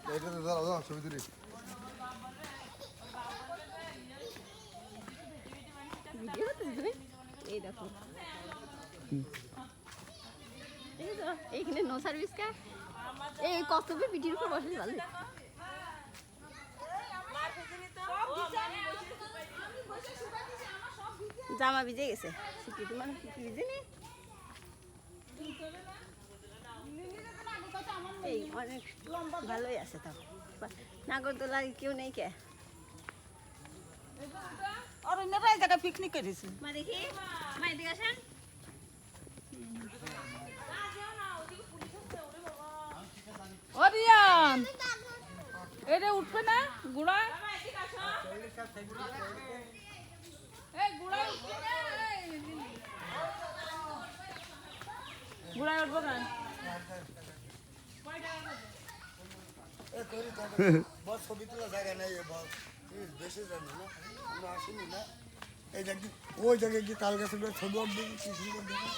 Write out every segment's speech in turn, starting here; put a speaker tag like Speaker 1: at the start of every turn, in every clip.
Speaker 1: এইটাতে দাঁড়াও দাও ছবি তুলি
Speaker 2: ভিডিও করতেছিস এই দেখো এই তো এইখানে নো সার্ভিস কা এই কষ্টবে পিঠির উপর বসে ভালো জামা ভিজে গেছে সিটি মানে পিঠি ভিজে নি এই অনেক ভালোই আছে তো নাগরদোলার কেউ নেই কে
Speaker 3: আর অন্যরা এই জায়গায় পিকনিক করেছে
Speaker 2: মা দেখি মা এদিকে আসেন
Speaker 3: ও রিয়ান এটা উঠবে না গুড়া এই গুড়া উঠবে না গুড়া উঠবে না
Speaker 1: বস ছবি তোলা জায়গা নেই বস বেশি জানি না আমরা আসিনি না এই দেখ ওই জায়গায় কি তাল গাছের ছবি উঠবে কি সুন্দর দেখো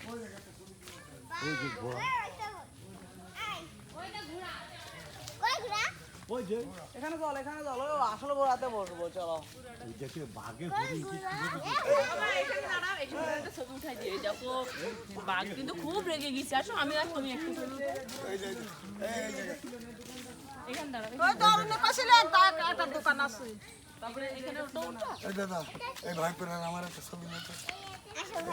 Speaker 1: ওই জায়গাটা ওই যে ঘোড়া ওই যে
Speaker 3: এখানে চল ও আসলে বড়াতে বসবো চলো
Speaker 1: দেখে বাঘে ধরি কি
Speaker 4: ছবি উঠাই দিয়ে দেখো বাঘ কিন্তু খুব রেগে গেছে আসো আমি আর তুমি একটু
Speaker 1: এই যে এই জায়গা
Speaker 4: এখানে দাঁড়াবে
Speaker 3: ওই তো অন্য পাশে একটা দোকান আছে
Speaker 4: তারপরে এখানে ওটা উঠা
Speaker 1: এই দাদা এই ভাই করে আমার একটা ছবি নিতে এই জায়গা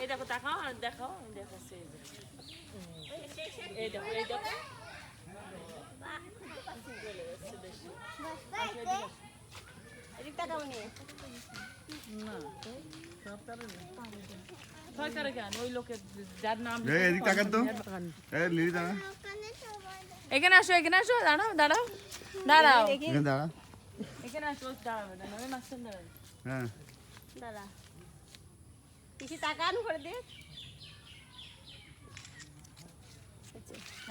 Speaker 4: এই দেখো তাকাও আর দেখাও দেখাচ্ছে এই দেখো এই দেখো
Speaker 2: এদিকটা কেমন নিয়ে
Speaker 4: সরকারে কেন ওই লোকের যার নাম
Speaker 5: এদিক তাকান তো লিলি দাঁড়া
Speaker 4: এখানে আসো দাঁড়াও দাঁড়াও দাঁড়াও
Speaker 5: এখানে দাঁড়া
Speaker 4: এখানে আসো দাঁড়াবে না নয় মাস্টার দাঁড়াবে
Speaker 5: হ্যাঁ
Speaker 2: দাদা কিছু তাকান করে দে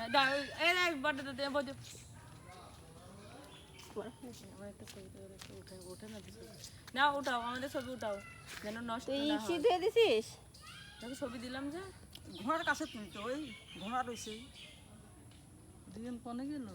Speaker 4: দাঁড়াও এই বড়টা দে বড় না উঠাও আমাদের ছবি উঠাও যেন নষ্ট
Speaker 2: তুই
Speaker 4: না হয়
Speaker 2: সিদ্ধ হয়ে দিছিস
Speaker 4: দেখো ছবি দিলাম যে
Speaker 3: ঘোড়ার কাছে তুলতো ওই ঘোড়া রয়েছে দুজন কনে গেল